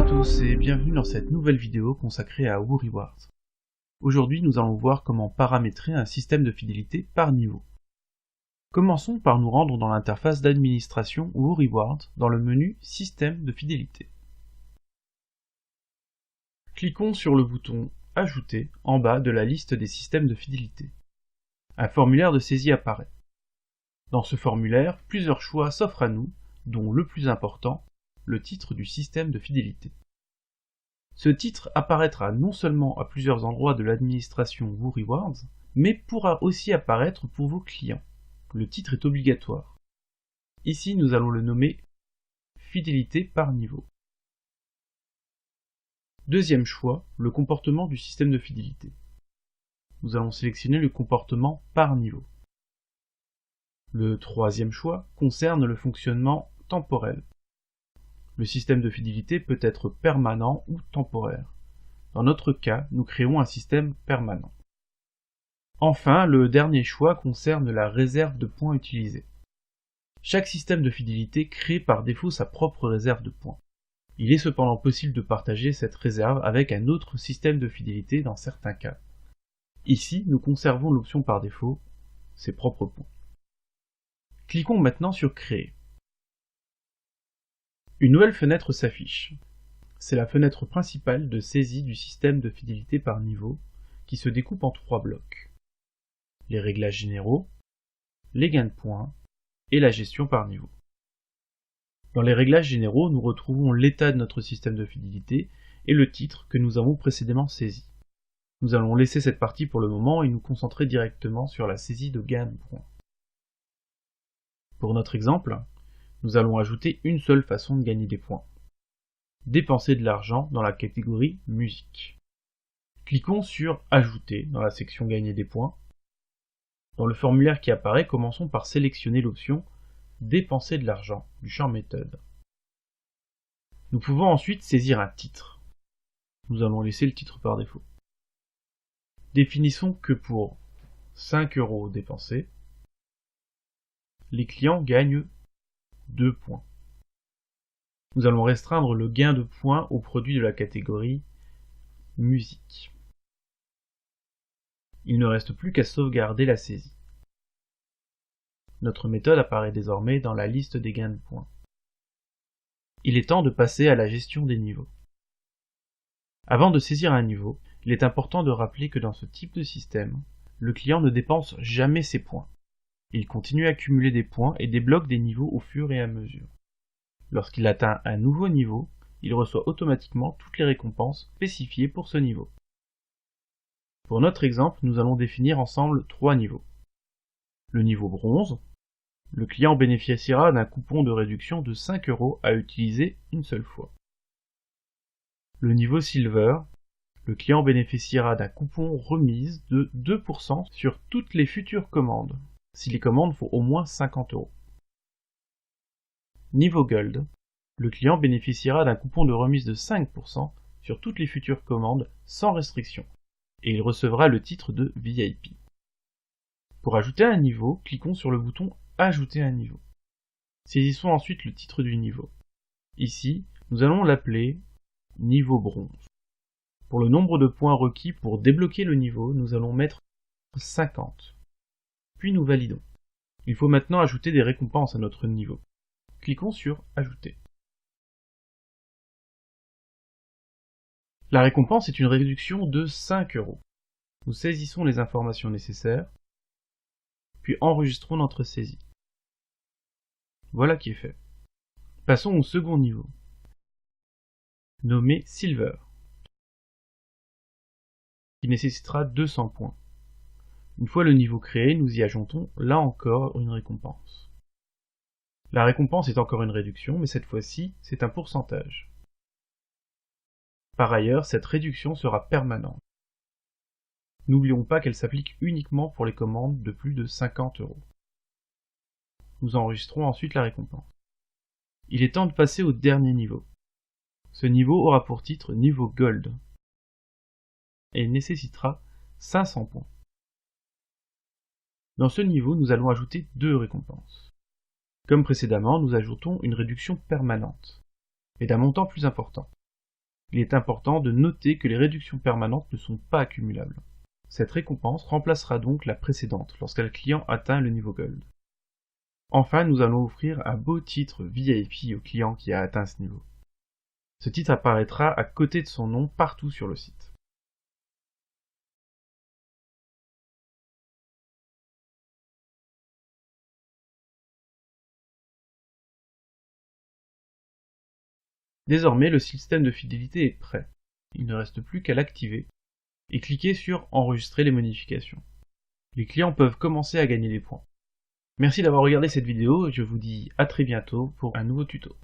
tous et bienvenue dans cette nouvelle vidéo consacrée à WooRewards. Aujourd'hui, nous allons voir comment paramétrer un système de fidélité par niveau. Commençons par nous rendre dans l'interface d'administration WooRewards dans le menu Système de fidélité. Cliquons sur le bouton Ajouter en bas de la liste des systèmes de fidélité. Un formulaire de saisie apparaît. Dans ce formulaire, plusieurs choix s'offrent à nous, dont le plus important, le titre du système de fidélité. Ce titre apparaîtra non seulement à plusieurs endroits de l'administration WooRewards, mais pourra aussi apparaître pour vos clients. Le titre est obligatoire. Ici, nous allons le nommer Fidélité par niveau. Deuxième choix, le comportement du système de fidélité. Nous allons sélectionner le comportement par niveau. Le troisième choix concerne le fonctionnement temporel. Le système de fidélité peut être permanent ou temporaire. Dans notre cas, nous créons un système permanent. Enfin, le dernier choix concerne la réserve de points utilisée. Chaque système de fidélité crée par défaut sa propre réserve de points. Il est cependant possible de partager cette réserve avec un autre système de fidélité dans certains cas. Ici, nous conservons l'option par défaut, ses propres points. Cliquons maintenant sur Créer. Une nouvelle fenêtre s'affiche. C'est la fenêtre principale de saisie du système de fidélité par niveau qui se découpe en trois blocs. Les réglages généraux, les gains de points et la gestion par niveau. Dans les réglages généraux, nous retrouvons l'état de notre système de fidélité et le titre que nous avons précédemment saisi. Nous allons laisser cette partie pour le moment et nous concentrer directement sur la saisie de gains de points. Pour notre exemple, nous allons ajouter une seule façon de gagner des points. Dépenser de l'argent dans la catégorie musique. Cliquons sur Ajouter dans la section Gagner des points. Dans le formulaire qui apparaît, commençons par sélectionner l'option Dépenser de l'argent du champ méthode. Nous pouvons ensuite saisir un titre. Nous allons laisser le titre par défaut. Définissons que pour 5 € dépensés, les clients gagnent 2 points. Nous allons restreindre le gain de points aux produits de la catégorie musique. Il ne reste plus qu'à sauvegarder la saisie. Notre méthode apparaît désormais dans la liste des gains de points. Il est temps de passer à la gestion des niveaux. Avant de saisir un niveau, il est important de rappeler que dans ce type de système, le client ne dépense jamais ses points. Il continue à accumuler des points et débloque des niveaux au fur et à mesure. Lorsqu'il atteint un nouveau niveau, il reçoit automatiquement toutes les récompenses spécifiées pour ce niveau. Pour notre exemple, nous allons définir ensemble 3 niveaux. Le niveau bronze, le client bénéficiera d'un coupon de réduction de 5 € à utiliser une seule fois. Le niveau silver, le client bénéficiera d'un coupon remise de 2% sur toutes les futures commandes, si les commandes font au moins 50 €. Niveau Gold, le client bénéficiera d'un coupon de remise de 5% sur toutes les futures commandes sans restriction, et il recevra le titre de VIP. Pour ajouter un niveau, cliquons sur le bouton Ajouter un niveau. Saisissons ensuite le titre du niveau. Ici, nous allons l'appeler Niveau Bronze. Pour le nombre de points requis pour débloquer le niveau, nous allons mettre 50. Puis nous validons. Il faut maintenant ajouter des récompenses à notre niveau. Cliquons sur Ajouter. La récompense est une réduction de 5 €. Nous saisissons les informations nécessaires, puis enregistrons notre saisie. Voilà qui est fait. Passons au second niveau, nommé Silver, qui nécessitera 200 points. Une fois le niveau créé, nous y ajoutons là encore une récompense. La récompense est encore une réduction, mais cette fois-ci, c'est un pourcentage. Par ailleurs, cette réduction sera permanente. N'oublions pas qu'elle s'applique uniquement pour les commandes de plus de 50 €. Nous enregistrons ensuite la récompense. Il est temps de passer au dernier niveau. Ce niveau aura pour titre Niveau Gold et nécessitera 500 points. Dans ce niveau, nous allons ajouter 2 récompenses. Comme précédemment, nous ajoutons une réduction permanente, et d'un montant plus important. il est important de noter que les réductions permanentes ne sont pas accumulables. Cette récompense remplacera donc la précédente lorsqu'un client atteint le niveau Gold. Enfin, nous allons offrir un beau titre VIP au client qui a atteint ce niveau. Ce titre apparaîtra à côté de son nom partout sur le site. Désormais, le système de fidélité est prêt. Il ne reste plus qu'à l'activer et cliquer sur Enregistrer les modifications. Les clients peuvent commencer à gagner des points. Merci d'avoir regardé cette vidéo et je vous dis à très bientôt pour un nouveau tuto.